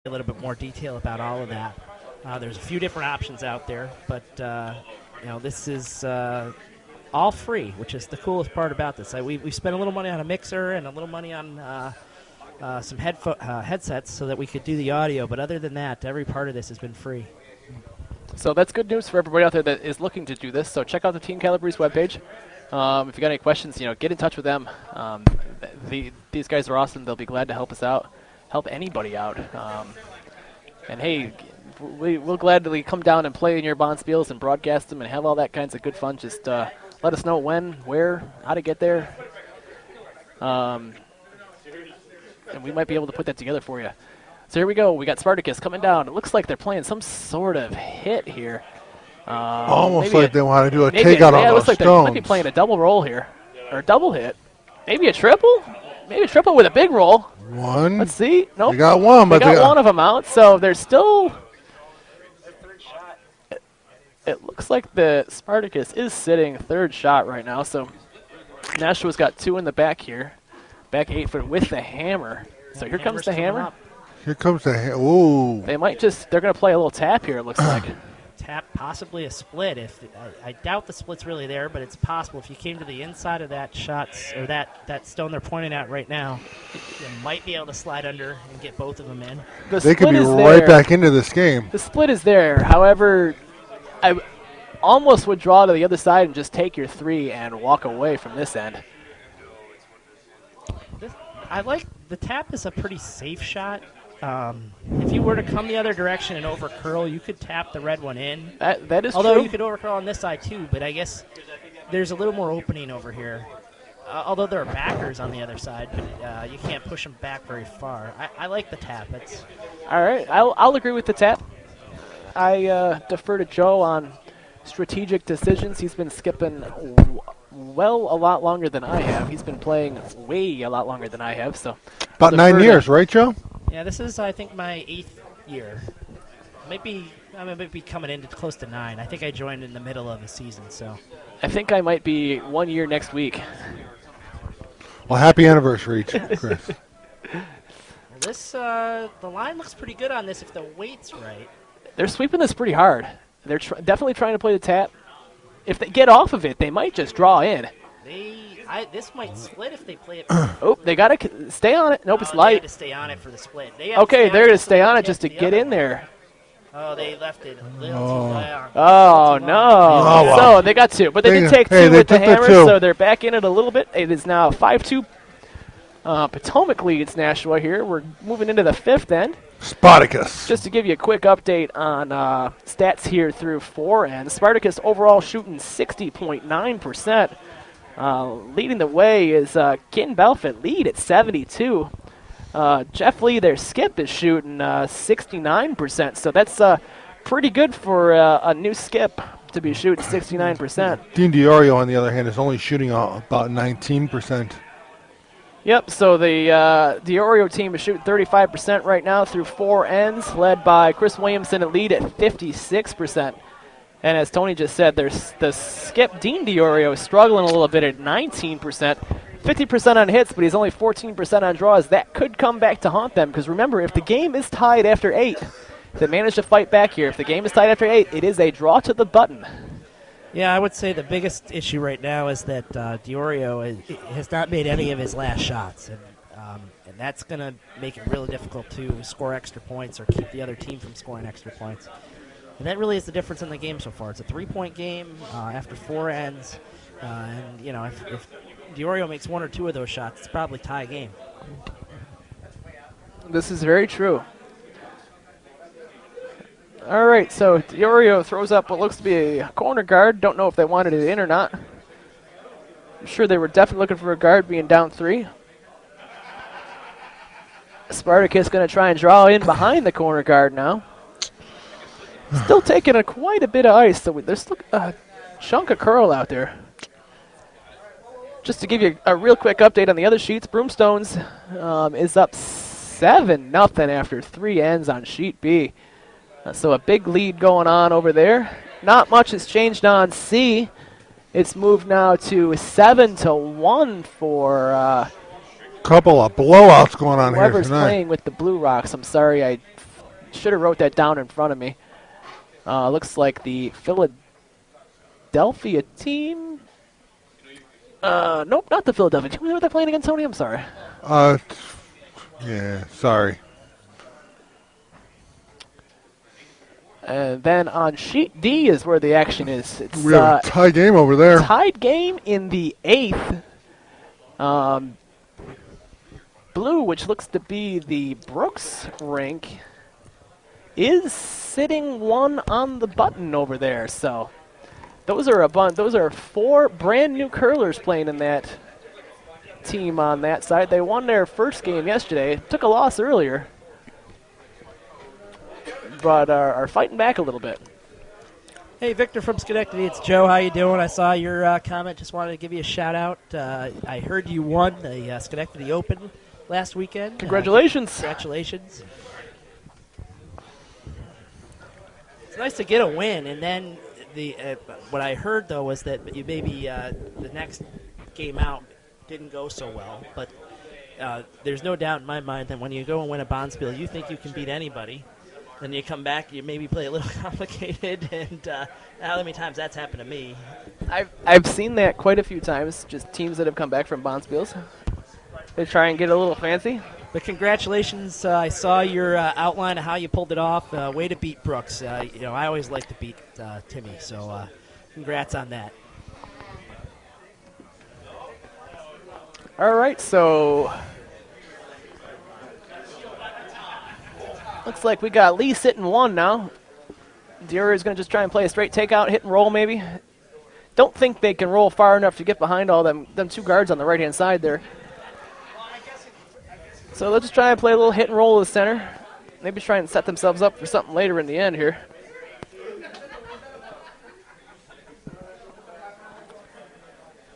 a little bit more detail about all of that. There's a few different options out there, but this is all free, which is the coolest part about this. We spent a little money on a mixer and a little money on some headsets so that we could do the audio, but other than that, every part of this has been free. So that's good news for everybody out there that is looking to do this. So check out the Team Calabrese webpage. If you got any questions, get in touch with them. These guys are awesome. They'll be glad to help us out, help anybody out. And hey, we'll gladly come down and play in your Bonspiels and broadcast them and have all that kinds of good fun. Just let us know when, where, how to get there. And we might be able to put that together for you. So here we go. We got Spartacus coming down. It looks like they're playing some sort of hit here. Almost like they want to do a takeout on those stones. It looks like they might be playing a double roll here. Or a double hit. Maybe a triple? Maybe a triple with a big roll. One. Let's see. Nope. They got one, but they got one of them out. So there's still... It looks like the Spartacus is sitting third shot right now. So Nashua's got two in the back here. Back 8-foot with the hammer. So here comes the hammer. Here comes the hammer. Ooh. They're going to play a little tap here, it looks like. Tap, possibly a split. I doubt the split's really there, but it's possible. If you came to the inside of that or that stone they're pointing at right now, you might be able to slide under and get both of them in. They could be right back into this game. The split is there. However, I almost would draw to the other side and just take your three and walk away from this end. I like the tap is a pretty safe shot. If you were to come the other direction and over curl, you could tap the red one in. That is Although true. you could over curl on this side too, but I guess there's a little more opening over here. Although there are backers on the other side, but you can't push them back very far. I like the tap. All right, I'll agree with the tap. I defer to Joe on strategic decisions. He's been skipping a lot longer than I have. He's been playing way a lot longer than I have. So about 9 years, right, Joe? Yeah, this is, I think, my 8th year. I might be coming into close to 9. I think I joined in the middle of the season, so. I think I might be 1 year next week. Well, happy anniversary, Chris. The line looks pretty good on this if the weight's right. They're sweeping this pretty hard. They're definitely trying to play the tap. If they get off of it, they might just draw in. This might split if they play it. Oh, they got to stay on it. Nope, it's light. They had to stay on it for the split. Okay, they're going to stay on it just to get in there. Oh, they left it a little too long. Oh, no. So they got two. But they did take two with the hammer, so they're back in it a little bit. It is now 5-2. Potomac leads Nashua here. We're moving into the 5th end. Spartacus. Just to give you a quick update on stats here through 4 ends. Spartacus overall shooting 60.9%. Leading the way is Ken Belfort, lead at 72. Jeff Lee, their skip, is shooting 69%. So that's pretty good for a new skip to be shooting 69%. Dean Diorio, on the other hand, is only shooting about 19%. Yep, so the Diorio team is shooting 35% right now through 4 ends, led by Chris Williamson at lead at 56%. And as Tony just said, there's the skip Dean Diorio is struggling a little bit at 19%. 50% on hits, but he's only 14% on draws. That could come back to haunt them, because remember, if the game is tied after 8, they manage to fight back here. If the game is tied after 8, it is a draw to the button. Yeah, I would say the biggest issue right now is that Diorio has not made any of his last shots, and that's going to make it really difficult to score extra points or keep the other team from scoring extra points. And that really is the difference in the game so far. It's a 3-point game after 4 ends, and if Diorio makes 1 or 2 of those shots, it's probably tie game. This is very true. All right, so Diorio throws up what looks to be a corner guard. Don't know if they wanted it in or not. I'm sure they were definitely looking for a guard being down 3. Spartacus going to try and draw in behind the corner guard now. Still taking quite a bit of ice, so there's still a chunk of curl out there. Just to give you a real quick update on the other sheets, Broomstones is up 7-0 after 3 ends on sheet B. So a big lead going on over there. Not much has changed on C. It's moved now to 7-1 for couple of blowouts going on here whoever's tonight. playing with the Blue Rocks. I'm sorry, I should have wrote that down in front of me. Looks like the Philadelphia team. Nope, not the Philadelphia team. Who are they playing against, Tony? I'm sorry. Yeah, sorry. And then on sheet D is where the action is. It's We have a tie game over there. tied game in the 8th. Blue, which looks to be the Brooks rink, is sitting one on the button over there. So those are 4 brand new curlers playing in that team on that side. They won their first game yesterday. Took a loss earlier, but are fighting back a little bit. Hey, Victor from Schenectady, it's Joe. How you doing? I saw your comment. Just wanted to give you a shout out. I heard you won the Schenectady Open last weekend. Congratulations! Congratulations. It's nice to get a win, and then what I heard though was that you maybe the next game out didn't go so well, but there's no doubt in my mind that when you go and win a Bonspiel, you think you can beat anybody. Then you come back, you maybe play a little complicated, and how many times that's happened to me. I've seen that quite a few times, just teams that have come back from Bonspiels. They try and get a little fancy. But congratulations. I saw your outline of how you pulled it off. Way to beat Brooks. I always like to beat Timmy, so congrats on that. All right, so looks like we got Lee sitting 1 now. Diorio is going to just try and play a straight takeout, hit and roll maybe. Don't think they can roll far enough to get behind all them 2 guards on the right-hand side there. So they'll just try and play a little hit and roll to the center. Maybe try and set themselves up for something later in the end here.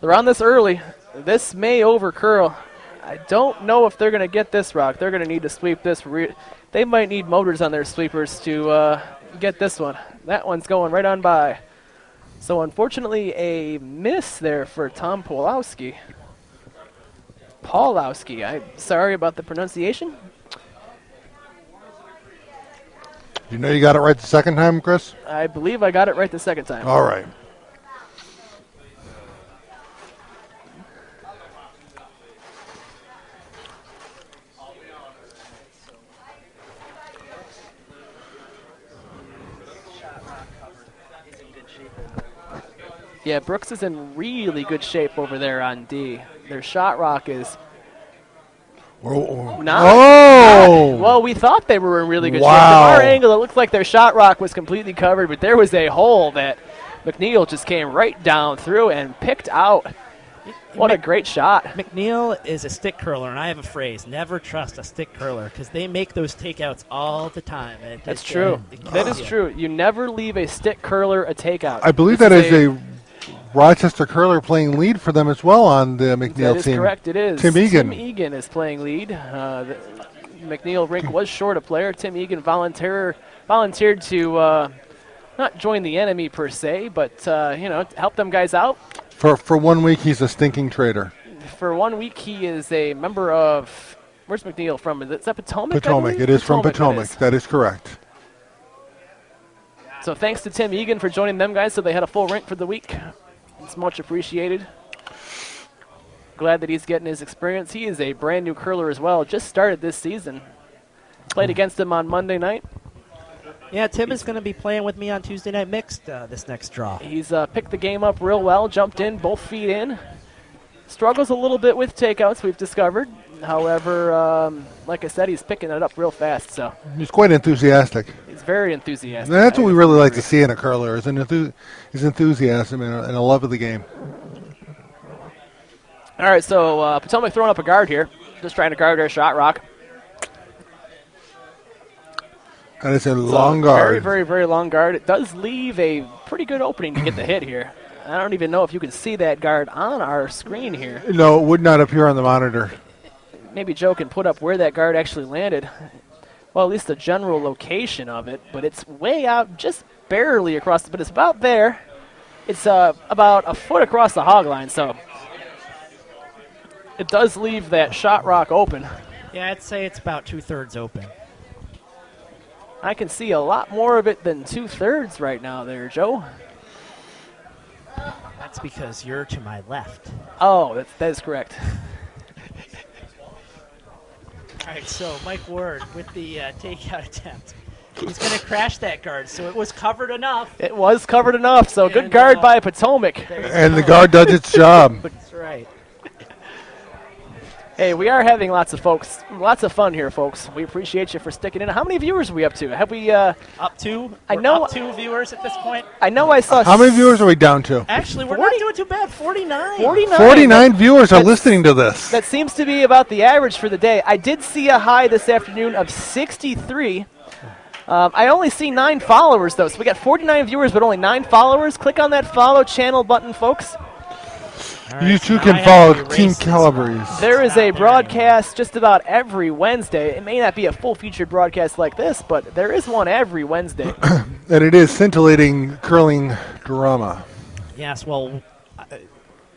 They're on this early. This may over curl. I don't know if they're going to get this rock. They're going to need to sweep this. They might need motors on their sweepers to get this one. That one's going right on by. So unfortunately a miss there for Tom Pawlowski. I'm sorry about the pronunciation. You know you got it right the second time, Chris? I believe I got it right the second time. All right. Yeah, Brooks is in really good shape over there on D. Their shot rock is well, we thought they were in really good shape. From our angle, it looked like their shot rock was completely covered, but there was a hole that McNeil just came right down through and picked out. What a great shot. McNeil is a stick curler, and I have a phrase, never trust a stick curler, because they make those takeouts all the time. And That's true. That is true. You never leave a stick curler a takeout. I believe that is a Rochester curler playing lead for them as well on the McNeil team. That is correct, it is. Tim Egan. Tim Egan is playing lead. The McNeil rink was short a player. Tim Egan volunteered to not join the enemy per se, but help them guys out. For 1 week, he's a stinking traitor. For 1 week, he is a member of, where's McNeil from? Is that Potomac? Potomac. It is from Potomac. That is correct. So thanks to Tim Egan for joining them guys, so they had a full rink for the week. It's much appreciated. Glad that he's getting his experience. He is a brand new curler as well. Just started this season. Played against him on Monday night. Yeah, Tim is going to be playing with me on Tuesday Night Mixed this next draw. He's picked the game up real well, jumped in, both feet in. Struggles a little bit with takeouts, we've discovered. However, like I said, he's picking it up real fast. So he's quite enthusiastic. He's very enthusiastic. And that's what we really like to see in a curler, is his enthusiasm and a love of the game. All right, so Potomac throwing up a guard here, just trying to guard their shot rock. And it's a long guard. Very, very, very long guard. It does leave a pretty good opening to get the hit here. I don't even know if you can see that guard on our screen here. No, it would not appear on the monitor. Maybe Joe can put up where that guard actually landed. Well, at least the general location of it, but it's way out, just barely across, but it's about there. It's about a foot across the hog line, so it does leave that shot rock open. Yeah, I'd say it's about 2/3 open. I can see a lot more of it than 2/3 right now there, Joe. That's because you're to my left. Oh, that is correct. All right, so Mike Ward with the takeout attempt. He's going to crash that guard, so it was covered enough. It was covered enough, so good And, guard by Potomac. And the guard does its job. That's right. Hey, we are having lots of fun here, folks. We appreciate you for sticking in. How many viewers are we up to? Have we? Up two. I We're know- up 2 viewers at this point. I know I saw. How many viewers are we down to? Actually, we're 40? not doing too bad. 49. 49. 49 viewers are That's- listening to this. That seems to be about the average for the day. I did see a high this afternoon of 63. I only see 9 followers, though. So we got 49 viewers, but only 9 followers. Click on that follow channel button, folks. All right, You so too now I can have follow to erase Team this Calabrese. one. There It's is not a there broadcast just about every Wednesday. It may not be a full featured broadcast like this, but there is one every Wednesday. And it is scintillating curling drama. Yes, well,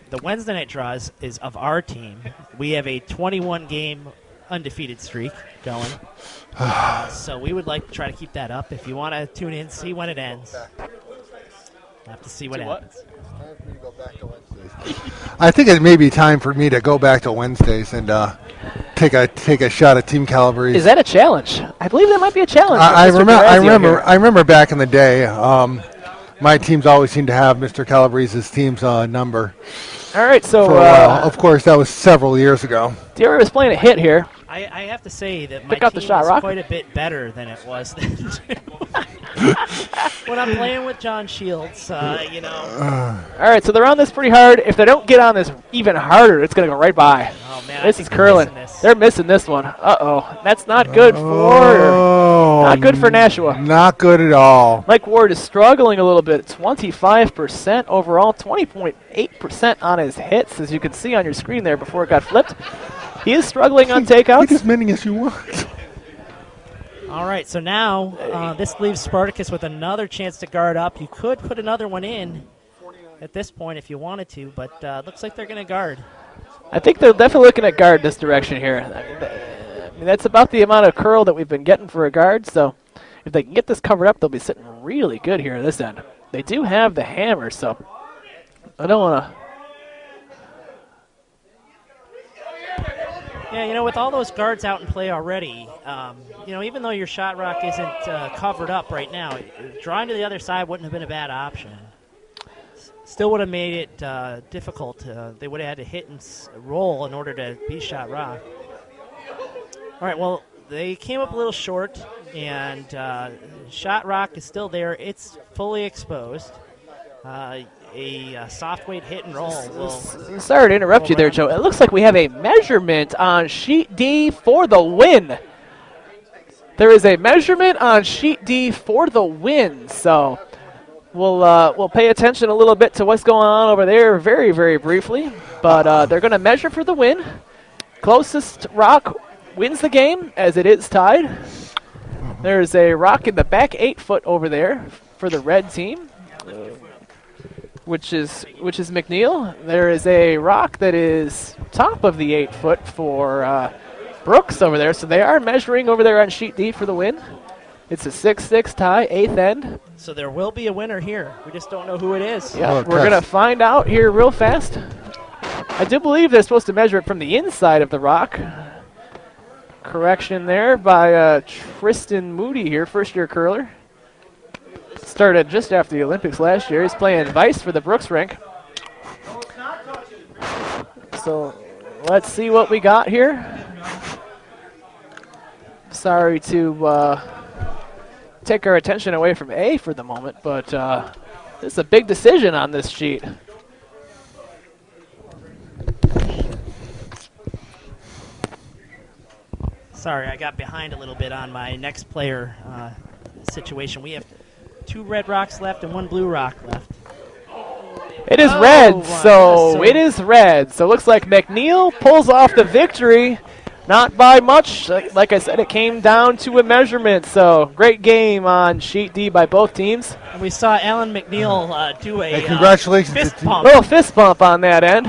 the Wednesday night draws is of our team. We have a 21-game undefeated streak going. So we would like to try to keep that up. If you want to tune in, see when it ends. We'll have to see what To what? happens. I think it may be time for me to go back to Wednesdays and take a shot at Team Calabrese. Is that a challenge? I believe that might be a challenge. I for Mr. Durazio here. remember back in the day. My teams always seemed to have Mr. Calabrese's team's number All right, so for a while. Of course, that was several years ago. Diorio was playing a hit here. I have to say that my Pick up the team shot, is Rock. quite a bit better than it was then. When I'm playing with John Shields, you know. All right, so they're on this pretty hard. If they don't get on this even harder, it's going to go right by. Oh man, This I is think curling. They're missing this. They're missing this one. Uh-oh. That's not good not good for Nashua. Not good at all. Mike Ward is struggling a little bit. 25% overall, 20.8% on his hits, as you can see on your screen there before it got flipped. He is struggling on Take takeouts. as many as you want. All right, so now this leaves Spartacus with another chance to guard up. You could put another one in at this point if you wanted to, but looks like they're going to guard. I think they're definitely looking at guard this direction here. I mean, that's about the amount of curl that we've been getting for a guard, so if they can get this covered up, they'll be sitting really good here at this end. They do have the hammer, so I don't want to... Yeah, you know, with all those guards out in play already, you know, even though your shot rock isn't covered up right now, drawing to the other side wouldn't have been a bad option. Still would have made it difficult. They would have had to hit and roll in order to beat shot rock. All right, well, they came up a little short, and shot rock is still there. It's fully exposed. A soft weight hit and roll will... Sorry to interrupt you there, Joe. It looks like we have a measurement on sheet D for the win. There is a measurement on sheet D for the win, so we'll pay attention a little bit to what's going on over there very, very briefly. But they're going to measure for the win. Closest rock wins the game, as it is tied. There's a rock in the back 8 foot over there for the red team, which is McNeil. There is a rock that is top of the 8 foot for Brooks over there. So they are measuring over there on sheet D for the win. It's a 6-6 tie, 8th end. So there will be a winner here. We just don't know who it is. Yeah, Oh, we're going to find out here real fast. I do believe they're supposed to measure it from the inside of the rock. Correction there by Tristan Moody here, first-year curler. Started just after the Olympics last year. He's playing vice for the Brooks rank. So let's see what we got here. Sorry to take our attention away from A for the moment, but this is a big decision on this sheet. Sorry, I got behind a little bit on my next player situation. We have 2 red rocks left and 1 blue rock left. It is Oh, red, wow. so it is red. So it looks like McNeil pulls off the victory. Not by much. Like I said, it came down to a measurement. So great game on sheet D by both teams. And we saw Alan McNeil do a Hey, congratulations fist to pump. Little fist bump on that end.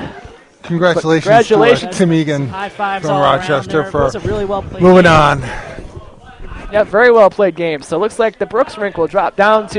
Congratulations to Congratulations. Tim Egan High fives from all around Rochester there. It for was a really well played moving game. on. Yeah, very well played game. So it looks like the Brooks rink will drop down to